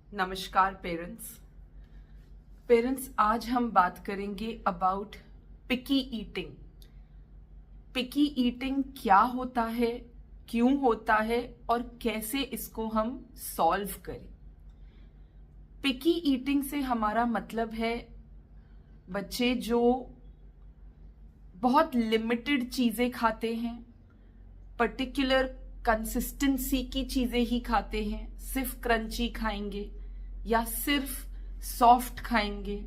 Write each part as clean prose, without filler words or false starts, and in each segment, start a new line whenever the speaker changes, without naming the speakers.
नमस्कार पेरेंट्स, आज हम बात करेंगे about picky eating. Picky eating क्या होता है, क्यों होता है और कैसे इसको हम सॉल्व करें। पिकी ईटिंग से हमारा मतलब है बच्चे जो बहुत लिमिटेड चीजें खाते हैं, पर्टिकुलर कंसिस्टेंसी की चीजें ही खाते हैं, सिर्फ क्रंची खाएंगे या सिर्फ सॉफ्ट खाएंगे।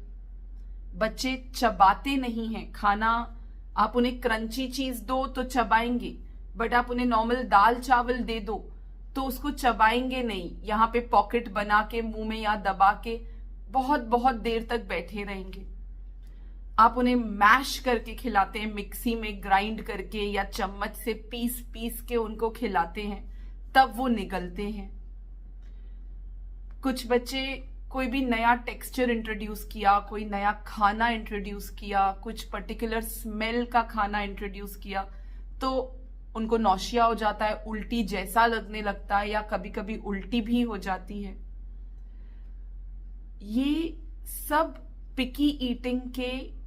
बच्चे चबाते नहीं हैं खाना। आप उन्हें क्रंची चीज दो तो चबाएंगे, बट आप उन्हें नॉर्मल दाल चावल दे दो तो उसको चबाएंगे नहीं। यहाँ पे पॉकेट बना के मुंह में या दबा के बहुत बहुत देर तक बैठे रहेंगे। आप उन्हें मैश करके खिलाते हैं, मिक्सी में ग्राइंड करके या चम्मच से पीस पीस के उनको खिलाते हैं, तब वो निगलते हैं। कुछ बच्चे कोई भी नया टेक्सचर इंट्रोड्यूस किया, कोई नया खाना इंट्रोड्यूस किया, कुछ पर्टिकुलर स्मेल का खाना इंट्रोड्यूस किया तो उनको नौशिया हो जाता है, उल्टी जैसा लगने लगता है या कभी कभी उल्टी भी हो जाती है। ये सब पिकी ईटिंग के,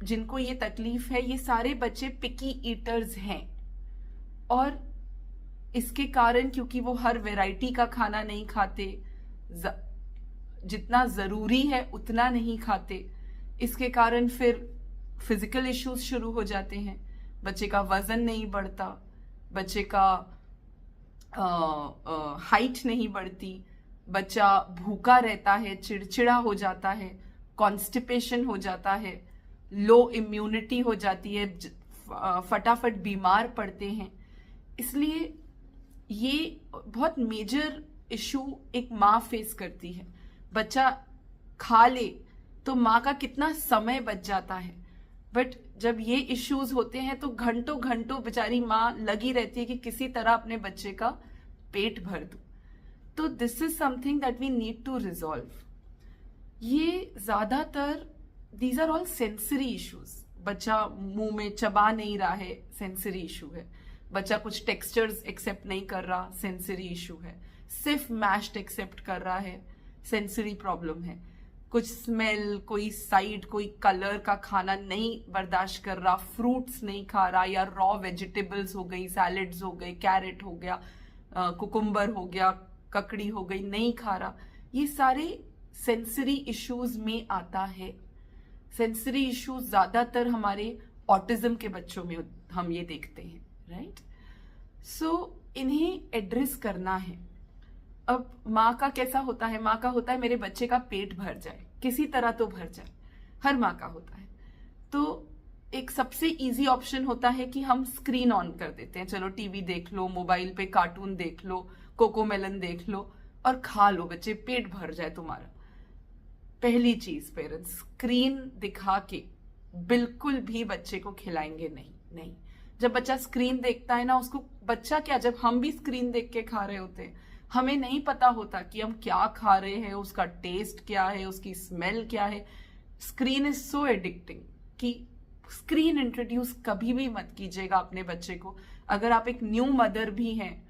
जिनको ये तकलीफ है, ये सारे बच्चे पिकी ईटर्स हैं। और इसके कारण, क्योंकि वो हर वैरायटी का खाना नहीं खाते, जितना जरूरी है उतना नहीं खाते, इसके कारण फिर फिजिकल इश्यूज शुरू हो जाते हैं। बच्चे का वजन नहीं बढ़ता, बच्चे का हाइट नहीं बढ़ती, बच्चा भूखा रहता है, चिड़चिड़ा हो जाता है, कॉन्स्टिपेशन हो जाता है, लो इम्यूनिटी हो जाती है, फटाफट बीमार पड़ते हैं। इसलिए ये बहुत मेजर इशू एक माँ फेस करती है। बच्चा खा ले तो माँ का कितना समय बच जाता है, बट जब ये इश्यूज होते हैं तो घंटों घंटों बेचारी माँ लगी रहती है कि किसी तरह अपने बच्चे का पेट भर दूं। तो this is something that we need to resolve. ये ज्यादातर these are all sensory issues. बच्चा मुंह में चबा नहीं रहा है, सेंसरी इशू है। बच्चा कुछ टेक्सचर्स एक्सेप्ट नहीं कर रहा, सेंसरी इशू है। सिर्फ मैश्ड एक्सेप्ट कर रहा है, सेंसरी प्रॉब्लम है। कुछ स्मेल, कोई साइड, कोई कलर का खाना नहीं बर्दाश्त कर रहा, फ्रूट्स नहीं खा रहा, या रॉ वेजिटेबल्स हो गई, सैलेड्स हो गए, कैरेट हो गया, कुकुम्बर हो गया, ककड़ी हो गई, नहीं खा रहा। ये सारे सेंसरी इश्यूज में आता है। सेंसरी इश्यूज ज्यादातर हमारे ऑटिज्म के बच्चों में हम ये देखते हैं, राइट। सो इन्हें एड्रेस करना है। अब माँ का कैसा होता है? माँ का होता है मेरे बच्चे का पेट भर जाए, किसी तरह तो भर जाए। हर माँ का होता है। तो एक सबसे इजी ऑप्शन होता है कि हम स्क्रीन ऑन कर देते हैं, चलो टीवी देख लो, मोबाइल पे कार्टून देख लो, कोकोमेलन देख लो और खा लो, बच्चे पेट भर जाए तुम्हारा। पहली चीज, पेरेंट्स स्क्रीन दिखा के बिल्कुल भी बच्चे को खिलाएंगे नहीं। जब बच्चा स्क्रीन देखता है ना, उसको बच्चा क्या, जब हम भी स्क्रीन देख के खा रहे होते हैं, हमें नहीं पता होता कि हम क्या खा रहे हैं, उसका टेस्ट क्या है, उसकी स्मेल क्या है। स्क्रीन इज सो एडिक्टिंग कि स्क्रीन इंट्रोड्यूस कभी भी मत कीजिएगा अपने बच्चे को। अगर आप एक न्यू मदर भी हैं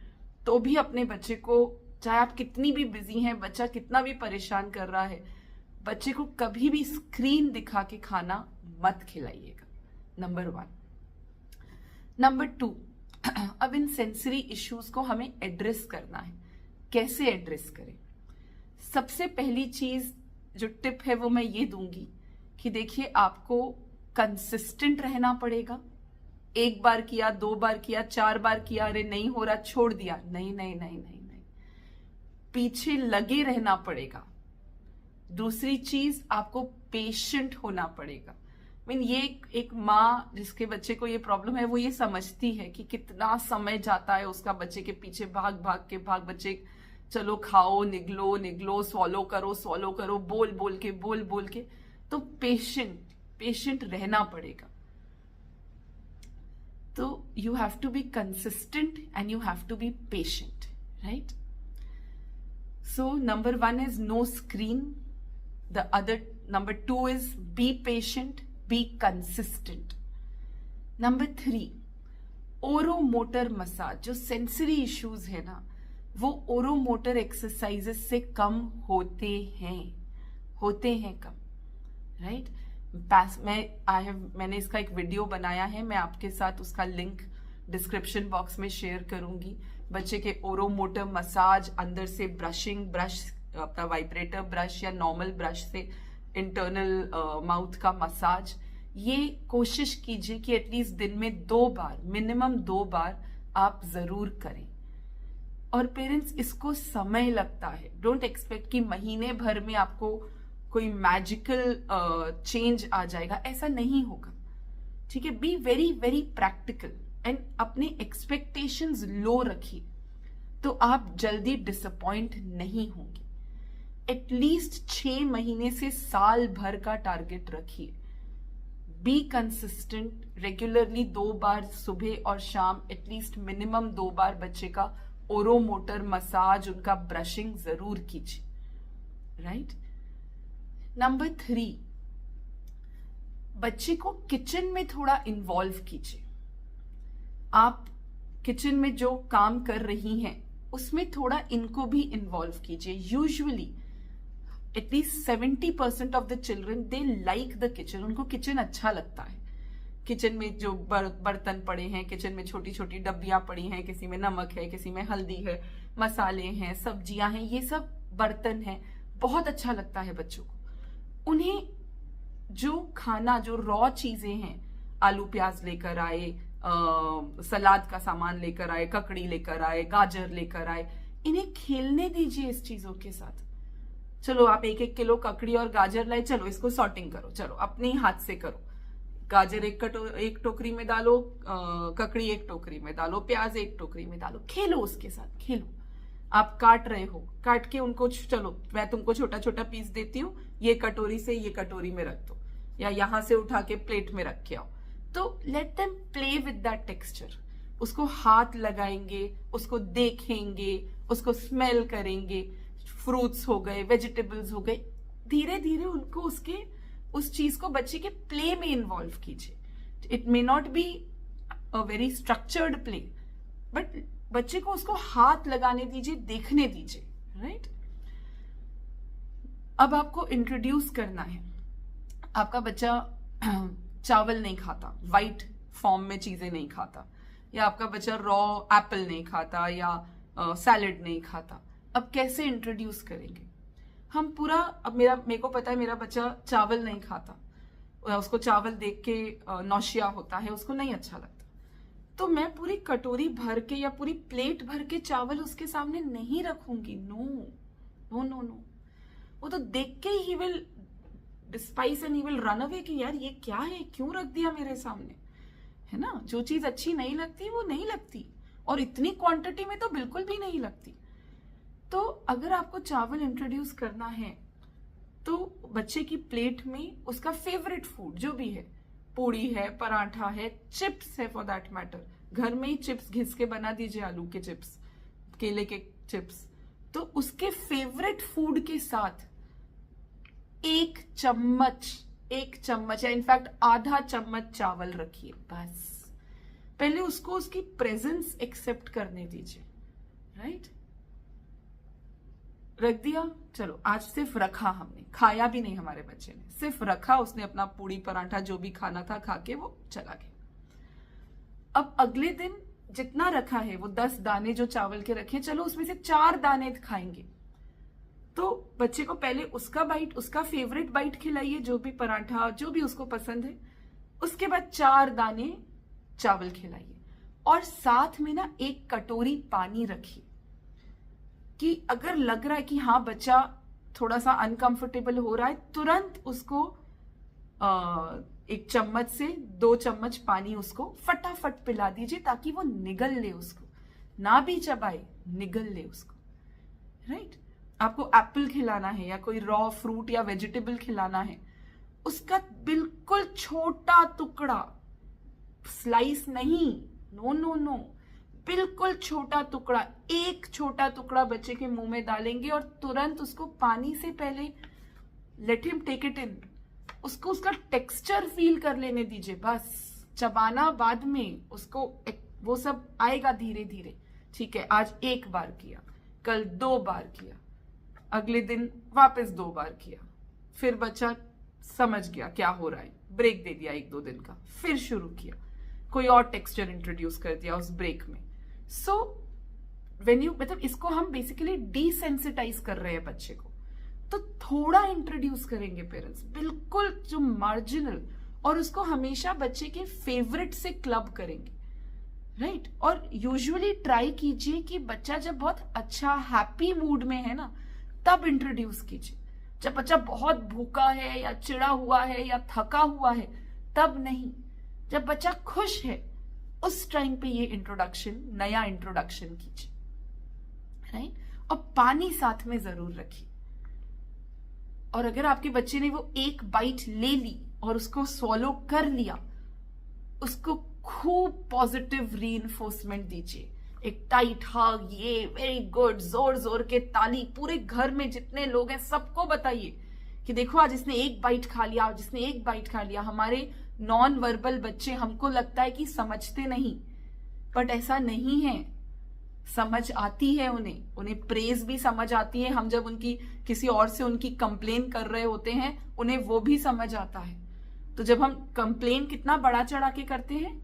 तो भी अपने बच्चे को, चाहे आप कितनी भी बिजी हैं, बच्चा कितना भी परेशान कर रहा है, बच्चे को कभी भी स्क्रीन दिखा के खाना मत खिलाइएगा। नंबर 1। नंबर 2, अब इन सेंसरी इश्यूज को हमें एड्रेस करना है। कैसे एड्रेस करें? सबसे पहली चीज जो टिप है वो मैं ये दूंगी कि देखिए, आपको कंसिस्टेंट रहना पड़ेगा। एक बार किया, 2 बार किया, 4 बार किया, अरे नहीं हो रहा, छोड़ दिया, नहीं। पीछे लगे रहना पड़ेगा। दूसरी चीज, आपको पेशेंट होना पड़ेगा। ये एक माँ जिसके बच्चे को ये प्रॉब्लम है, वो ये समझती है कि कितना समय जाता है उसका बच्चे के पीछे, भाग बच्चे चलो खाओ, निगलो, स्वॉलो करो, बोल के। तो पेशेंट रहना पड़ेगा। तो you have to be consistent and you have to be patient, right. So number 1 is no screen. Number 2 is be patient, be consistent. Number 3, oromotor massage. जो सेंसरी इश्यूज है ना, वो ओरोमोटर एक्सरसाइजेस से कम होते हैं कम, राइट। मैंने इसका एक वीडियो बनाया है, मैं आपके साथ उसका लिंक डिस्क्रिप्शन बॉक्स में शेयर करूंगी। बच्चे के ओरोमोटर मसाज, अंदर से ब्रशिंग, ब्रश अपना वाइब्रेटर ब्रश या नॉर्मल ब्रश से इंटरनल माउथ का मसाज, ये कोशिश कीजिए कि एटलीस्ट दिन में 2 बार, मिनिमम 2 बार आप जरूर करें। और पेरेंट्स, इसको समय लगता है। डोंट एक्सपेक्ट कि महीने भर में आपको कोई मैजिकल चेंज आ जाएगा, ऐसा नहीं होगा, ठीक है। Be very very practical and अपने एक्सपेक्टेशंस लो रखिए, तो आप जल्दी डिसअपॉइंट नहीं होंगे। एटलीस्ट 6 महीने से साल भर का टारगेट रखिए। बी कंसिस्टेंट, रेगुलरली 2 बार सुबह और शाम, एटलीस्ट मिनिमम 2 बार बच्चे का ओरोमोटर मसाज, उनका ब्रशिंग जरूर कीजिए, राइट। नंबर 3, बच्चे को किचन में थोड़ा इन्वॉल्व कीजिए। आप किचन में जो काम कर रही हैं उसमें थोड़ा इनको भी इन्वॉल्व कीजिए। Usually at least 70% of the children they like the kitchen, उनको किचन अच्छा लगता है। किचन में जो बर्तन पड़े हैं, किचन में छोटी छोटी डब्बियां पड़ी हैं, किसी में नमक है, किसी में हल्दी है, मसाले हैं, सब्जियां हैं, ये सब बर्तन हैं, बहुत अच्छा लगता है बच्चों को। उन्हें जो खाना, जो रॉ चीजें हैं, आलू प्याज लेकर आए, सलाद का सामान लेकर आए, ककड़ी लेकर आए, गाजर लेकर आए, इन्हें खेलने दीजिए इस चीजों के साथ। चलो आप 1-1 किलो ककड़ी और गाजर लाए, चलो इसको सॉर्टिंग करो, चलो अपने हाथ से करो। गाजर एक टोकरी में डालो, ककड़ी एक टोकरी में डालो, प्याज एक टोकरी में डालो, खेलो उसके साथ, खेलो। आप काट रहे हो, काट के उनको, चलो मैं तुमको छोटा छोटा पीस देती हूँ, ये कटोरी से ये कटोरी में रख दो, या यहां से उठा के प्लेट में रख के आओ। तो let them play with that texture. उसको हाथ लगाएंगे, उसको देखेंगे, उसको स्मेल करेंगे। फ्रूट्स हो गए, वेजिटेबल्स हो गए, धीरे धीरे उनको उस चीज को बच्चे के प्ले में इन्वॉल्व कीजिए। It may not be a very structured play, but बच्चे को उसको हाथ लगाने दीजिए, देखने दीजिए, राइट। अब आपको इंट्रोड्यूस करना है। आपका बच्चा चावल नहीं खाता, वाइट फॉर्म में चीजें नहीं खाता, या आपका बच्चा रॉ एप्पल नहीं खाता, या सैलेड नहीं खाता। अब कैसे इंट्रोड्यूस करेंगे हम पूरा? अब मेरे को पता है मेरा बच्चा चावल नहीं खाता, उसको चावल देख के नौशिया होता है, उसको नहीं अच्छा लगता, तो मैं पूरी कटोरी भर के या पूरी प्लेट भर के चावल उसके सामने नहीं रखूंगी। नो नो नो नो, वो तो देख के he will despise and he will run away कि यार ये क्या है, क्यों रख दिया मेरे सामने, है ना। जो चीज अच्छी नहीं लगती वो नहीं लगती, और इतनी क्वांटिटी में तो बिल्कुल भी नहीं लगती। तो अगर आपको चावल इंट्रोड्यूस करना है तो बच्चे की प्लेट में उसका फेवरेट फूड जो भी है, पूड़ी है, पराठा है, चिप्स है, फॉर दैट मैटर, घर में ही चिप्स घिस के बना दीजिए, आलू के चिप्स, केले के चिप्स, तो उसके फेवरेट फूड के साथ 1 चम्मच या इनफैक्ट आधा चम्मच चावल रखिए। बस पहले उसको उसकी प्रेजेंस एक्सेप्ट करने दीजिए, राइट। रख दिया, चलो आज सिर्फ रखा, हमने खाया भी नहीं, हमारे बच्चे ने सिर्फ रखा, उसने अपना पूड़ी पराठा जो भी खाना था खा के वो चला गया। अब अगले दिन जितना रखा है, वो 10 दाने जो चावल के रखे, चलो उसमें से 4 दाने खाएंगे। तो बच्चे को पहले उसका बाइट, उसका फेवरेट बाइट खिलाइए, जो भी पराठा जो भी उसको पसंद है, उसके बाद 4 दाने चावल खिलाइए, और साथ में ना 1 कटोरी पानी रखिए, कि अगर लग रहा है कि हाँ बच्चा थोड़ा सा अनकंफर्टेबल हो रहा है, तुरंत उसको 1 चम्मच से 2 चम्मच पानी उसको फटाफट पिला दीजिए, ताकि वो निगल ले, उसको ना भी चबाए, निगल ले उसको, राइट। आपको एप्पल खिलाना है या कोई रॉ फ्रूट या वेजिटेबल खिलाना है, उसका बिल्कुल छोटा टुकड़ा, स्लाइस नहीं, नो नो नो, बिल्कुल छोटा टुकड़ा, 1 छोटा टुकड़ा बच्चे के मुंह में डालेंगे और तुरंत उसको पानी से पहले let him take it in, उसको उसका टेक्सचर फील कर लेने दीजिए। बस चबाना बाद में, उसको वो सब आएगा धीरे धीरे। ठीक है, आज 1 बार किया, कल 2 बार किया, अगले दिन वापस 2 बार किया, फिर बच्चा समझ गया क्या हो रहा है, ब्रेक दे दिया 1-2 दिन का, फिर शुरू किया, कोई और टेक्सचर इंट्रोड्यूस कर दिया उस ब्रेक में। सो व्हेन यू, मतलब इसको हम बेसिकली डिसेंसिटाइज कर रहे हैं बच्चे को। तो थोड़ा इंट्रोड्यूस करेंगे पेरेंट्स, बिल्कुल जो मार्जिनल, और उसको हमेशा बच्चे के फेवरेट से क्लब करेंगे, राइट। और यूजुअली ट्राई कीजिए कि बच्चा जब बहुत अच्छा हैप्पी मूड में है ना, तब इंट्रोड्यूस कीजिए। जब बच्चा बहुत भूखा है या चिढ़ा हुआ है या थका हुआ है तब नहीं। जब बच्चा खुश है उस टाइम पे ये इंट्रोडक्शन, नया इंट्रोडक्शन कीजिए, राइट। और पानी साथ में जरूर रखिए। और अगर आपके बच्चे ने वो एक बाइट ले ली और उसको स्वॉलो कर लिया, उसको खूब पॉजिटिव रीइंफोर्समेंट दीजिए, एक टाइट हग, ये वेरी गुड, जोर जोर के ताली, पूरे घर में जितने लोग हैं सबको बताइए कि देखो आज इसने एक बाइट खा लिया, आज इसने एक बाइट खा लिया। हमारे नॉन वर्बल बच्चे, हमको लगता है कि समझते नहीं, बट ऐसा नहीं है, समझ आती है उन्हें प्रेज भी समझ आती है। हम जब उनकी किसी और से उनकी कंप्लेन कर रहे होते हैं, उन्हें वो भी समझ आता है। तो जब हम कंप्लेन कितना बड़ा चढ़ा के करते हैं,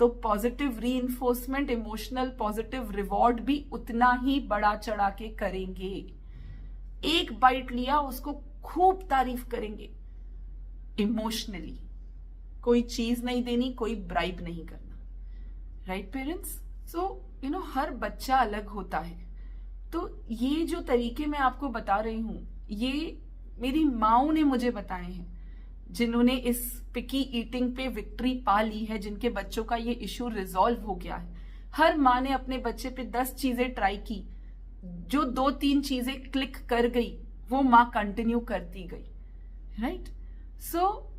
तो positive reinforcement, emotional positive reward भी उतना ही बड़ा चढ़ा के करेंगे। एक बाइट लिया, उसको खूब तारीफ करेंगे इमोशनली। कोई चीज नहीं देनी, कोई ब्राइब नहीं करना, राइट पेरेंट्स। सो हर बच्चा अलग होता है। तो ये जो तरीके मैं आपको बता रही हूं, ये मेरी माओ ने मुझे बताए हैं, जिन्होंने इस पिकी ईटिंग पे विक्ट्री पा ली है, जिनके बच्चों का ये इश्यू रिजॉल्व हो गया है। हर माँ ने अपने बच्चे पे 10 चीजें ट्राई की, जो 2-3 चीजें क्लिक कर गई, वो माँ कंटिन्यू करती गई, राइट। So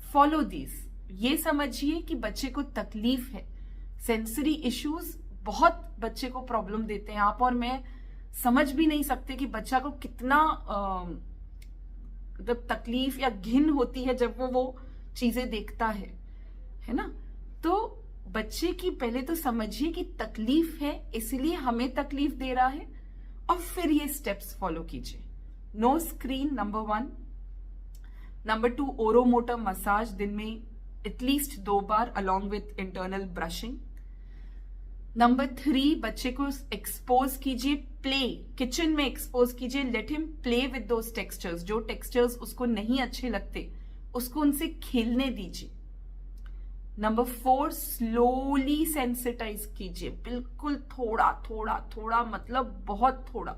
follow this. ये समझिए कि बच्चे को तकलीफ है, सेंसरी इश्यूज बहुत बच्चे को प्रॉब्लम देते हैं। आप और मैं समझ भी नहीं सकते कि बच्चा को कितना मतलब तकलीफ या घिन होती है जब वो चीजें देखता है ना। तो बच्चे की पहले तो समझिए कि तकलीफ है, इसलिए हमें तकलीफ दे रहा है, और फिर ये स्टेप्स फॉलो कीजिए। No screen, number 1। Number 2, oromotor massage दिन में एटलीस्ट 2 बार along with internal brushing. Number 3, बच्चे को एक्सपोज कीजिए, प्ले, किचन में एक्सपोज कीजिए, let him play with those textures. जो टेक्सचर्स उसको नहीं अच्छे लगते उसको उनसे खेलने दीजिए। नंबर 4, स्लोली सेंसिटाइज कीजिए, बिल्कुल थोड़ा थोड़ा थोड़ा, मतलब बहुत थोड़ा,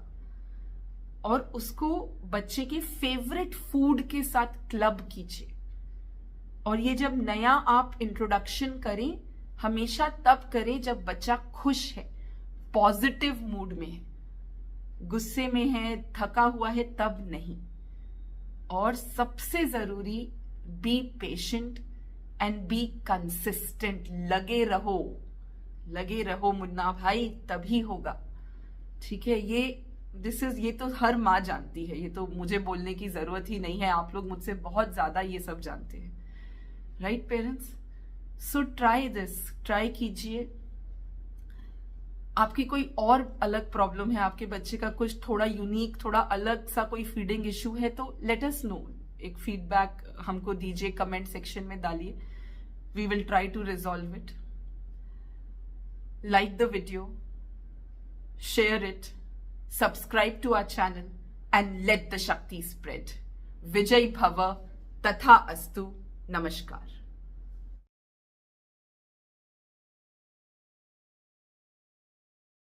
और उसको बच्चे के फेवरेट फूड के साथ क्लब कीजिए। और ये जब नया आप इंट्रोडक्शन करें, हमेशा तब करें जब बच्चा खुश है, पॉजिटिव मूड में है। गुस्से में है, थका हुआ है, तब नहीं। और सबसे जरूरी, be patient and be consistent. लगे रहो मुन्ना भाई, तभी होगा, ठीक है। ये तो हर माँ जानती है, ये तो मुझे बोलने की जरूरत ही नहीं है। आप लोग मुझसे बहुत ज्यादा ये सब जानते हैं, right parents. So try this, try कीजिए। आपकी कोई और अलग प्रॉब्लम है, आपके बच्चे का कुछ थोड़ा यूनिक, थोड़ा अलग सा कोई फीडिंग इश्यू है, तो लेट अस नो। एक फीडबैक हमको दीजिए, कमेंट सेक्शन में डालिए, we will try to resolve it. Like the video, share it, subscribe to our channel and let the shakti spread. विजय भव तथा अस्तु। नमस्कार।